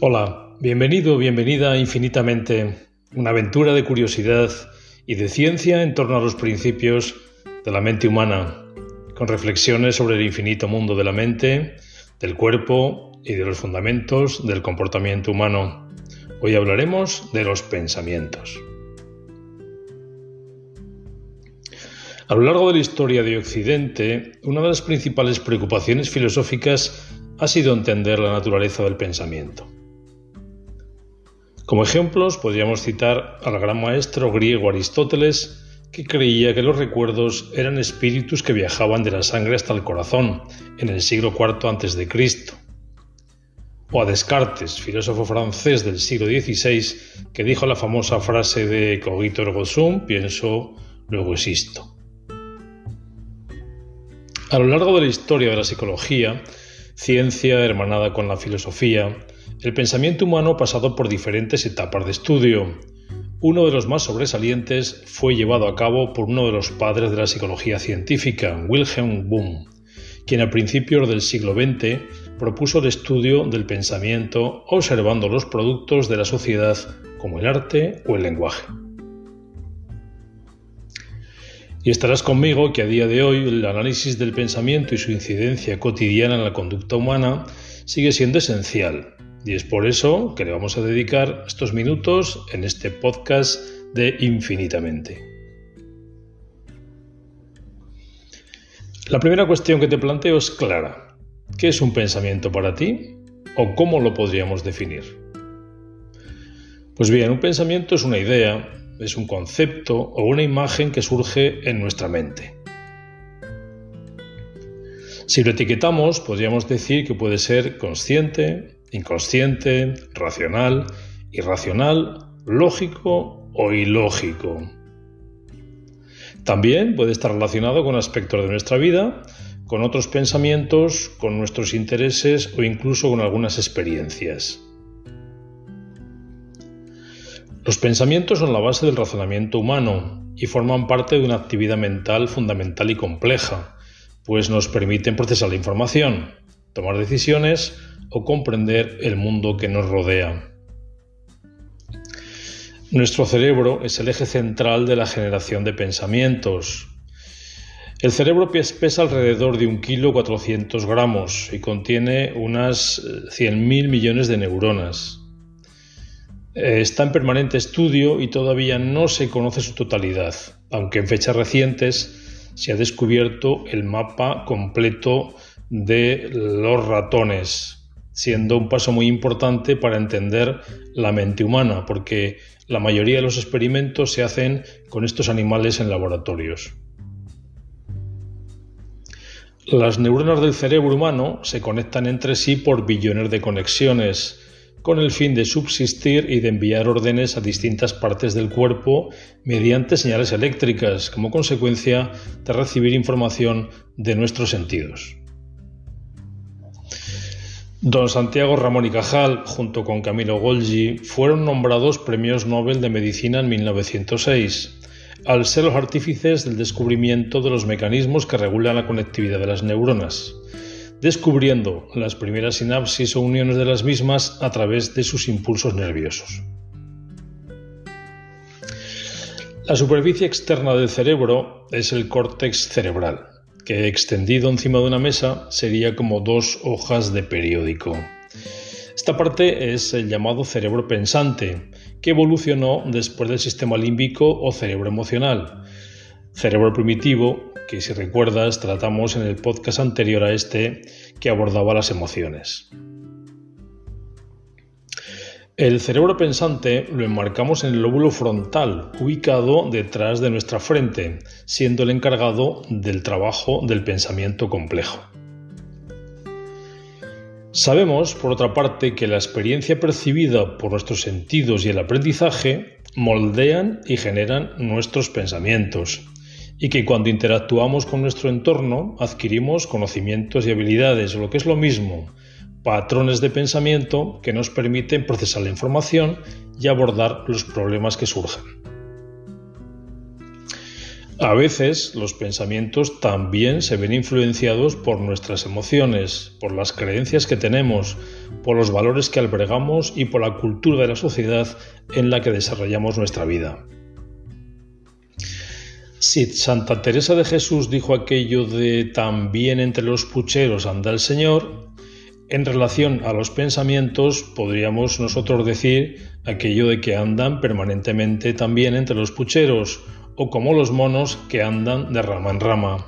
Hola, bienvenido, bienvenida a Infinitamente, una aventura de curiosidad y de ciencia en torno a los principios de la mente humana, con reflexiones sobre el infinito mundo de la mente, del cuerpo y de los fundamentos del comportamiento humano. Hoy hablaremos de los pensamientos. A lo largo de la historia de Occidente, una de las principales preocupaciones filosóficas ha sido entender la naturaleza del pensamiento. Como ejemplos, podríamos citar al gran maestro griego Aristóteles, que creía que los recuerdos eran espíritus que viajaban de la sangre hasta el corazón, en el siglo IV a.C., o a Descartes, filósofo francés del siglo XVI, que dijo la famosa frase de cogito ergo sum, pienso, luego existo. A lo largo de la historia de la psicología, ciencia hermanada con la filosofía, el pensamiento humano ha pasado por diferentes etapas de estudio. Uno de los más sobresalientes fue llevado a cabo por uno de los padres de la psicología científica, Wilhelm Wundt, quien a principios del siglo XX propuso el estudio del pensamiento observando los productos de la sociedad como el arte o el lenguaje. Y estarás conmigo que a día de hoy el análisis del pensamiento y su incidencia cotidiana en la conducta humana sigue siendo esencial. Y es por eso que le vamos a dedicar estos minutos en este podcast de Infinitamente. La primera cuestión que te planteo es clara. ¿Qué es un pensamiento para ti? ¿O cómo lo podríamos definir? Pues bien, un pensamiento es una idea, es un concepto o una imagen que surge en nuestra mente. Si lo etiquetamos, podríamos decir que puede ser consciente, inconsciente, racional, irracional, lógico o ilógico. También puede estar relacionado con aspectos de nuestra vida, con otros pensamientos, con nuestros intereses o incluso con algunas experiencias. Los pensamientos son la base del razonamiento humano y forman parte de una actividad mental fundamental y compleja, pues nos permiten procesar la información, tomar decisiones o comprender el mundo que nos rodea. Nuestro cerebro es el eje central de la generación de pensamientos. El cerebro pesa alrededor de 1,4 kg y contiene unas 100.000 millones de neuronas. Está en permanente estudio y todavía no se conoce su totalidad, aunque en fechas recientes se ha descubierto el mapa completo de los ratones, siendo un paso muy importante para entender la mente humana, porque la mayoría de los experimentos se hacen con estos animales en laboratorios. Las neuronas del cerebro humano se conectan entre sí por billones de conexiones, con el fin de subsistir y de enviar órdenes a distintas partes del cuerpo mediante señales eléctricas, como consecuencia de recibir información de nuestros sentidos. Don Santiago Ramón y Cajal, junto con Camilo Golgi, fueron nombrados Premios Nobel de Medicina en 1906, al ser los artífices del descubrimiento de los mecanismos que regulan la conectividad de las neuronas, descubriendo las primeras sinapsis o uniones de las mismas a través de sus impulsos nerviosos. La superficie externa del cerebro es el córtex cerebral, que extendido encima de una mesa sería como 2 hojas de periódico. Esta parte es el llamado cerebro pensante, que evolucionó después del sistema límbico o cerebro emocional, cerebro primitivo, que si recuerdas tratamos en el podcast anterior a este que abordaba las emociones. El cerebro pensante lo enmarcamos en el lóbulo frontal, ubicado detrás de nuestra frente, siendo el encargado del trabajo del pensamiento complejo. Sabemos, por otra parte, que la experiencia percibida por nuestros sentidos y el aprendizaje moldean y generan nuestros pensamientos, y que cuando interactuamos con nuestro entorno adquirimos conocimientos y habilidades, o lo que es lo mismo, patrones de pensamiento que nos permiten procesar la información y abordar los problemas que surjan. A veces los pensamientos también se ven influenciados por nuestras emociones, por las creencias que tenemos, por los valores que albergamos y por la cultura de la sociedad en la que desarrollamos nuestra vida. Si Santa Teresa de Jesús dijo aquello de también entre los pucheros anda el Señor, en relación a los pensamientos podríamos nosotros decir aquello de que andan permanentemente también entre los pucheros, o como los monos que andan de rama en rama.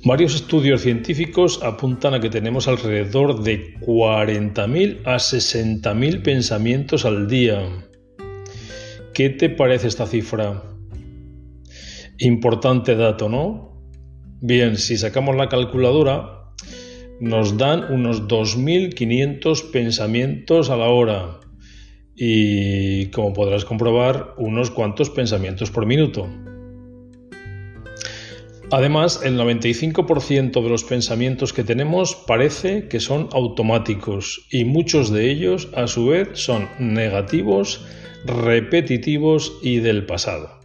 Varios estudios científicos apuntan a que tenemos alrededor de 40.000 a 60.000 pensamientos al día. ¿Qué te parece esta cifra? Importante dato, ¿no? Bien, si sacamos la calculadora, nos dan unos 2.500 pensamientos a la hora. Y, como podrás comprobar, unos cuantos pensamientos por minuto. Además, el 95% de los pensamientos que tenemos parece que son automáticos y muchos de ellos, a su vez, son negativos, repetitivos y del pasado.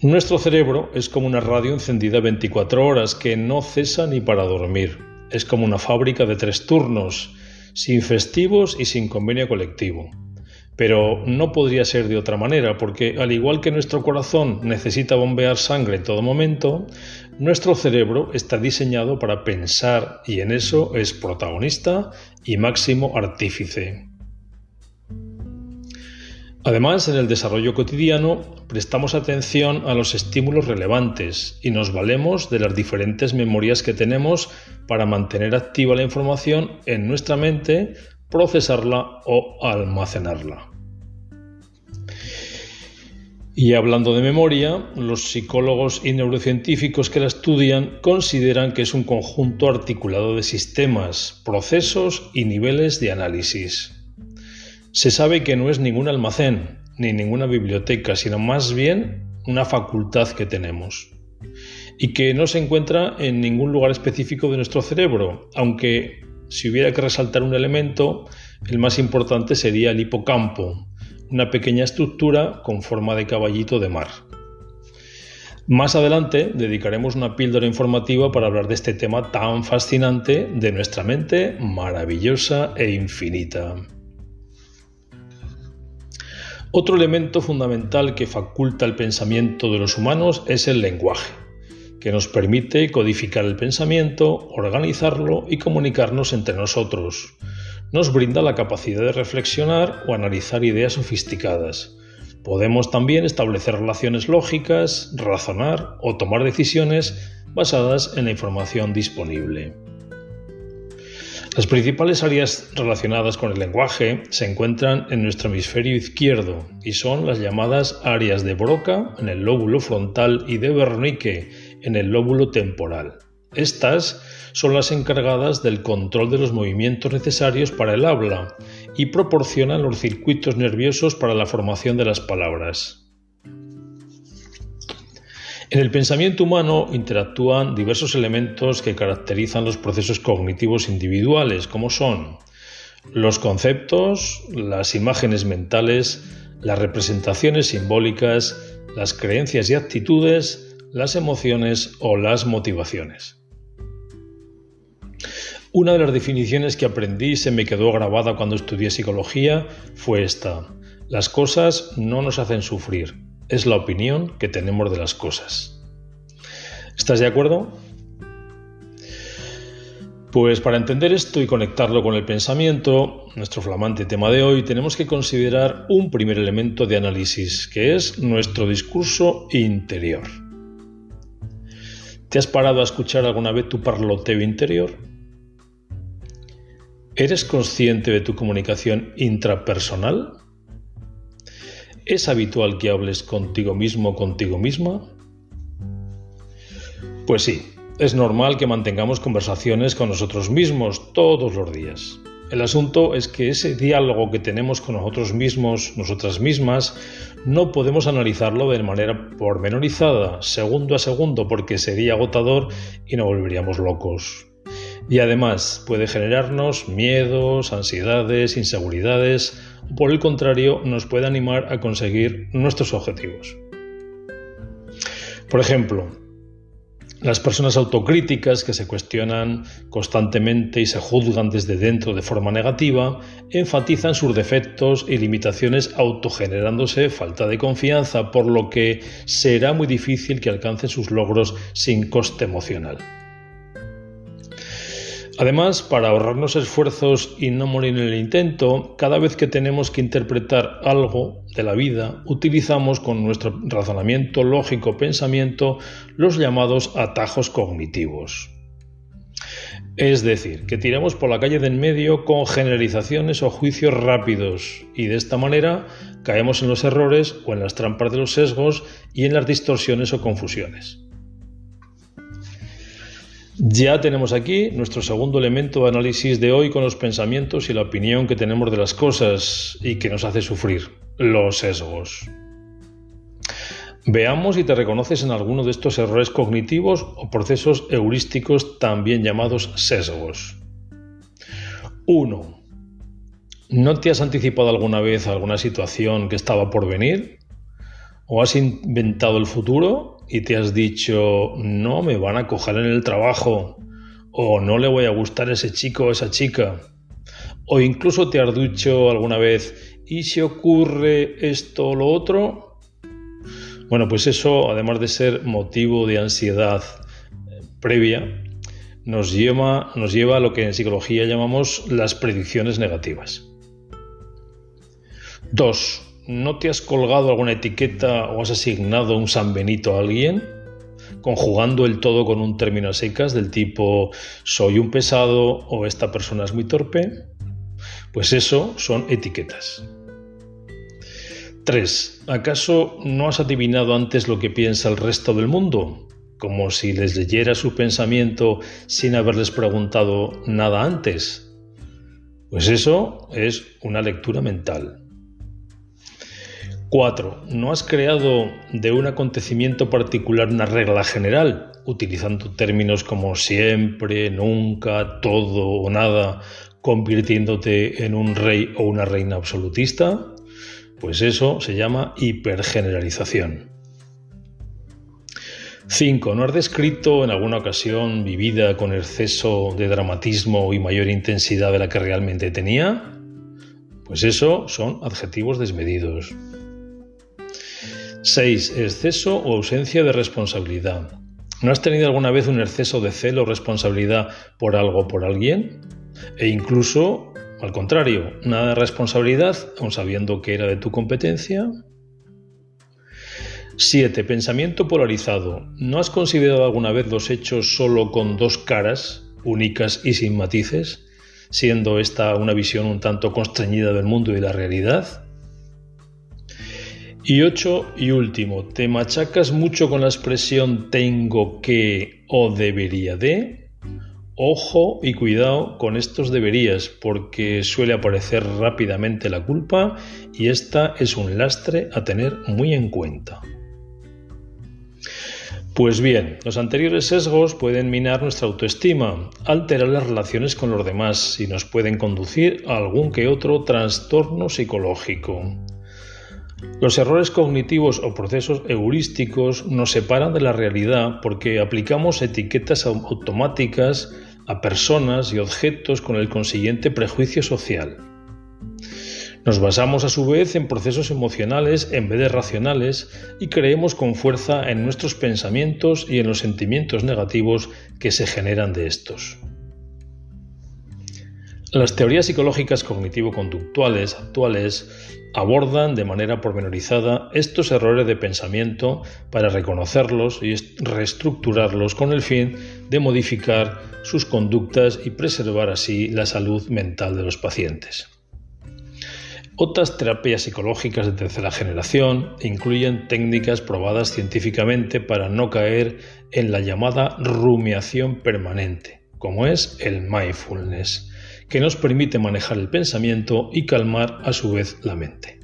Nuestro cerebro es como una radio encendida 24 horas que no cesa ni para dormir. Es como una fábrica de 3 turnos, sin festivos y sin convenio colectivo. Pero no podría ser de otra manera, porque al igual que nuestro corazón necesita bombear sangre en todo momento, nuestro cerebro está diseñado para pensar y en eso es protagonista y máximo artífice. Además, en el desarrollo cotidiano prestamos atención a los estímulos relevantes y nos valemos de las diferentes memorias que tenemos para mantener activa la información en nuestra mente, procesarla o almacenarla. Y hablando de memoria, los psicólogos y neurocientíficos que la estudian consideran que es un conjunto articulado de sistemas, procesos y niveles de análisis. Se sabe que no es ningún almacén ni ninguna biblioteca, sino más bien una facultad que tenemos y que no se encuentra en ningún lugar específico de nuestro cerebro, aunque si hubiera que resaltar un elemento, el más importante sería el hipocampo, una pequeña estructura con forma de caballito de mar. Más adelante dedicaremos una píldora informativa para hablar de este tema tan fascinante de nuestra mente maravillosa e infinita. Otro elemento fundamental que faculta el pensamiento de los humanos es el lenguaje, que nos permite codificar el pensamiento, organizarlo y comunicarnos entre nosotros. Nos brinda la capacidad de reflexionar o analizar ideas sofisticadas. Podemos también establecer relaciones lógicas, razonar o tomar decisiones basadas en la información disponible. Las principales áreas relacionadas con el lenguaje se encuentran en nuestro hemisferio izquierdo y son las llamadas áreas de Broca en el lóbulo frontal y de Wernicke en el lóbulo temporal. Estas son las encargadas del control de los movimientos necesarios para el habla y proporcionan los circuitos nerviosos para la formación de las palabras. En el pensamiento humano interactúan diversos elementos que caracterizan los procesos cognitivos individuales, como son los conceptos, las imágenes mentales, las representaciones simbólicas, las creencias y actitudes, las emociones o las motivaciones. Una de las definiciones que aprendí y se me quedó grabada cuando estudié psicología fue esta: las cosas no nos hacen sufrir, es la opinión que tenemos de las cosas. ¿Estás de acuerdo? Pues para entender esto y conectarlo con el pensamiento, nuestro flamante tema de hoy, tenemos que considerar un primer elemento de análisis, que es nuestro discurso interior. ¿Te has parado a escuchar alguna vez tu parloteo interior? ¿Eres consciente de tu comunicación intrapersonal? ¿Es habitual que hables contigo mismo o contigo misma? Pues sí, es normal que mantengamos conversaciones con nosotros mismos todos los días. El asunto es que ese diálogo que tenemos con nosotros mismos, nosotras mismas, no podemos analizarlo de manera pormenorizada, segundo a segundo, porque sería agotador y nos volveríamos locos. Y además puede generarnos miedos, ansiedades, inseguridades, o por el contrario nos puede animar a conseguir nuestros objetivos. Por ejemplo, las personas autocríticas que se cuestionan constantemente y se juzgan desde dentro de forma negativa, enfatizan sus defectos y limitaciones autogenerándose falta de confianza, por lo que será muy difícil que alcancen sus logros sin coste emocional. Además, para ahorrarnos esfuerzos y no morir en el intento, cada vez que tenemos que interpretar algo de la vida, utilizamos con nuestro razonamiento lógico pensamiento los llamados atajos cognitivos. Es decir, que tiramos por la calle de en medio con generalizaciones o juicios rápidos y de esta manera caemos en los errores o en las trampas de los sesgos y en las distorsiones o confusiones. Ya tenemos aquí nuestro segundo elemento de análisis de hoy con los pensamientos y la opinión que tenemos de las cosas y que nos hace sufrir, los sesgos. Veamos si te reconoces en alguno de estos errores cognitivos o procesos heurísticos también llamados sesgos. 1. ¿No te has anticipado alguna vez a alguna situación que estaba por venir? ¿O has inventado el futuro y te has dicho no me van a coger en el trabajo o no le voy a gustar a ese chico o esa chica? O incluso te has dicho alguna vez ¿y si ocurre esto o lo otro? Bueno, pues eso, además de ser motivo de ansiedad previa, nos lleva a lo que en psicología llamamos las predicciones negativas. 2. ¿No te has colgado alguna etiqueta o has asignado un San Benito a alguien? Conjugando el todo con un término a secas del tipo soy un pesado o esta persona es muy torpe. Pues eso son etiquetas. 3. ¿Acaso no has adivinado antes lo que piensa el resto del mundo? Como si les leyera su pensamiento sin haberles preguntado nada antes. Pues eso es una lectura mental. 4. ¿No has creado de un acontecimiento particular una regla general, utilizando términos como siempre, nunca, todo o nada, convirtiéndote en un rey o una reina absolutista? Pues eso se llama hipergeneralización. 5. ¿No has descrito en alguna ocasión vivida con exceso de dramatismo y mayor intensidad de la que realmente tenía? Pues eso son adjetivos desmedidos. 6. Exceso o ausencia de responsabilidad. ¿No has tenido alguna vez un exceso de celo o responsabilidad por algo o por alguien? E incluso, al contrario, nada de responsabilidad, aun sabiendo que era de tu competencia. 7. Pensamiento polarizado. ¿No has considerado alguna vez los hechos solo con dos caras, únicas y sin matices, siendo esta una visión un tanto constreñida del mundo y de la realidad? Y 8 y último, ¿te machacas mucho con la expresión tengo que o debería de? Ojo y cuidado con estos deberías, porque suele aparecer rápidamente la culpa y esta es un lastre a tener muy en cuenta. Pues bien, los anteriores sesgos pueden minar nuestra autoestima, alterar las relaciones con los demás y nos pueden conducir a algún que otro trastorno psicológico. Los errores cognitivos o procesos heurísticos nos separan de la realidad porque aplicamos etiquetas automáticas a personas y objetos con el consiguiente prejuicio social. Nos basamos a su vez en procesos emocionales en vez de racionales y creemos con fuerza en nuestros pensamientos y en los sentimientos negativos que se generan de estos. Las teorías psicológicas cognitivo-conductuales actuales abordan de manera pormenorizada estos errores de pensamiento para reconocerlos y reestructurarlos con el fin de modificar sus conductas y preservar así la salud mental de los pacientes. Otras terapias psicológicas de tercera generación incluyen técnicas probadas científicamente para no caer en la llamada rumiación permanente, como es el mindfulness, que nos permite manejar el pensamiento y calmar a su vez la mente.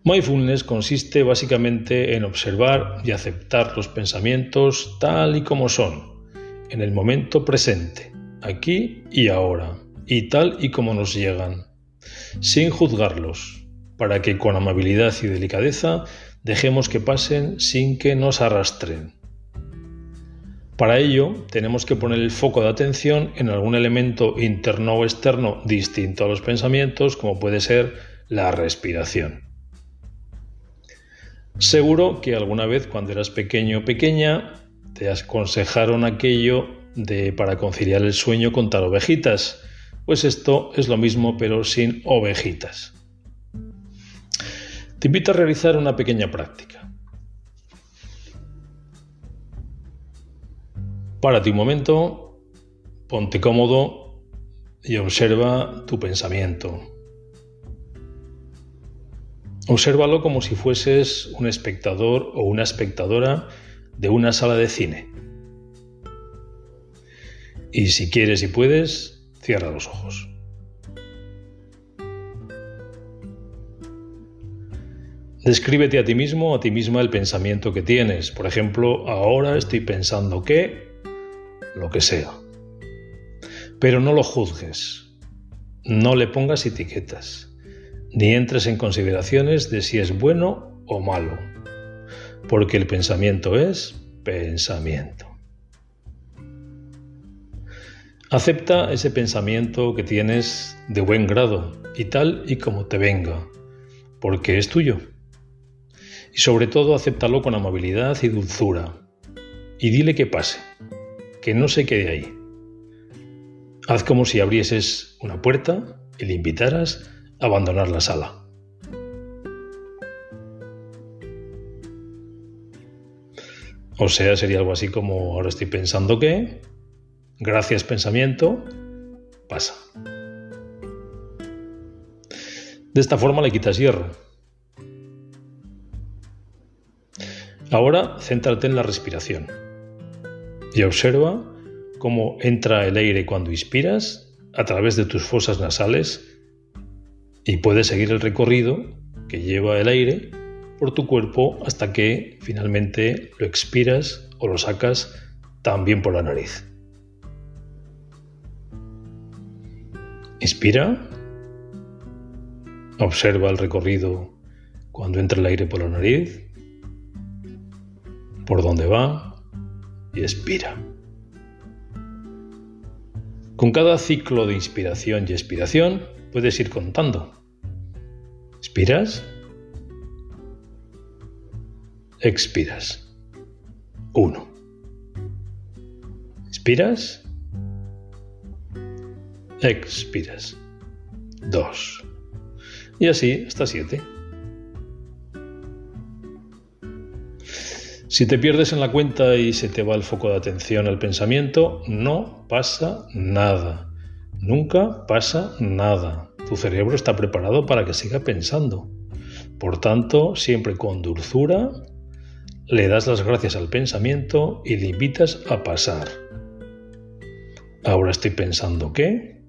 Mindfulness consiste básicamente en observar y aceptar los pensamientos tal y como son, en el momento presente, aquí y ahora, y tal y como nos llegan, sin juzgarlos, para que con amabilidad y delicadeza dejemos que pasen sin que nos arrastren. Para ello, tenemos que poner el foco de atención en algún elemento interno o externo distinto a los pensamientos, como puede ser la respiración. Seguro que alguna vez cuando eras pequeño o pequeña te aconsejaron aquello de para conciliar el sueño contar ovejitas. Pues esto es lo mismo pero sin ovejitas. Te invito a realizar una pequeña práctica. Párate un momento, ponte cómodo y observa tu pensamiento. Obsérvalo como si fueses un espectador o una espectadora de una sala de cine. Y si quieres y puedes, cierra los ojos. Descríbete a ti mismo o a ti misma el pensamiento que tienes. Por ejemplo, ahora estoy pensando que... lo que sea. Pero no lo juzgues. No le pongas etiquetas. Ni entres en consideraciones de si es bueno o malo. Porque el pensamiento es pensamiento. Acepta ese pensamiento que tienes de buen grado y tal y como te venga, porque es tuyo. Y sobre todo, acéptalo con amabilidad y dulzura. Y dile que pase, que no se quede ahí. Haz como si abrieses una puerta y le invitaras a abandonar la sala. O sea, sería algo así como: ahora estoy pensando que, gracias pensamiento, pasa. De esta forma le quitas hierro. Ahora céntrate en la respiración y observa cómo entra el aire cuando inspiras a través de tus fosas nasales y puedes seguir el recorrido que lleva el aire por tu cuerpo hasta que finalmente lo expiras o lo sacas también por la nariz. Inspira, observa el recorrido cuando entra el aire por la nariz, por dónde va, y expira. Con cada ciclo de inspiración y expiración puedes ir contando. Inspiras, expiras. 1. Inspiras, expiras. 2. Y así hasta 7. Si te pierdes en la cuenta y se te va el foco de atención al pensamiento, no pasa nada. Nunca pasa nada. Tu cerebro está preparado para que siga pensando. Por tanto, siempre con dulzura, le das las gracias al pensamiento y le invitas a pasar. Ahora estoy pensando que...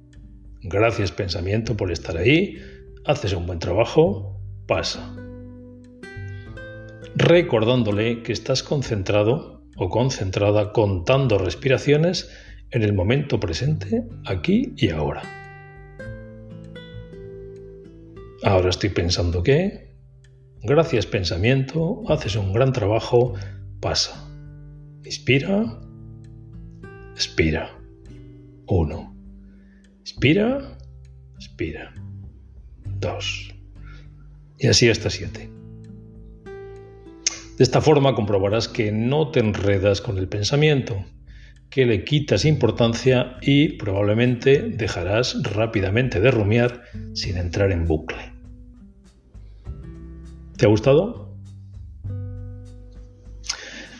Gracias pensamiento por estar ahí. Haces un buen trabajo. Pasa. Recordándole que estás concentrado o concentrada contando respiraciones en el momento presente, aquí y ahora. Ahora estoy pensando que, gracias pensamiento, haces un gran trabajo, pasa. Inspira, expira. 1. Inspira, expira. 2. Y así hasta 7. De esta forma comprobarás que no te enredas con el pensamiento, que le quitas importancia y probablemente dejarás rápidamente de rumiar sin entrar en bucle. ¿Te ha gustado?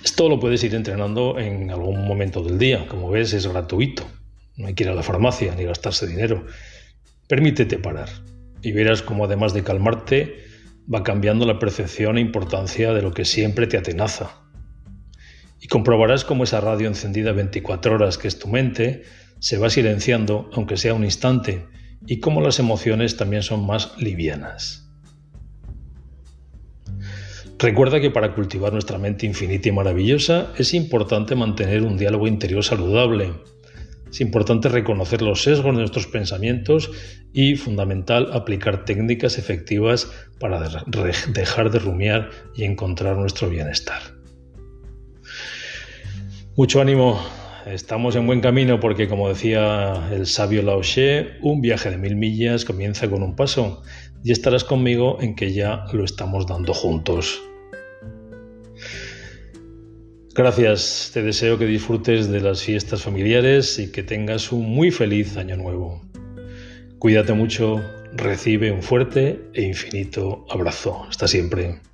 Esto lo puedes ir entrenando en algún momento del día. Como ves, es gratuito. No hay que ir a la farmacia ni gastarse dinero. Permítete parar y verás cómo, además de calmarte, va cambiando la percepción e importancia de lo que siempre te atenaza. Y comprobarás cómo esa radio encendida 24 horas que es tu mente se va silenciando, aunque sea un instante, y cómo las emociones también son más livianas. Recuerda que para cultivar nuestra mente infinita y maravillosa es importante mantener un diálogo interior saludable. Es importante reconocer los sesgos de nuestros pensamientos y, fundamental, aplicar técnicas efectivas para dejar de rumiar y encontrar nuestro bienestar. Mucho ánimo, estamos en buen camino porque, como decía el sabio Lao Tse, un viaje de 1000 millas comienza con un paso y estarás conmigo en que ya lo estamos dando juntos. Gracias, te deseo que disfrutes de las fiestas familiares y que tengas un muy feliz año nuevo. Cuídate mucho, recibe un fuerte e infinito abrazo. Hasta siempre.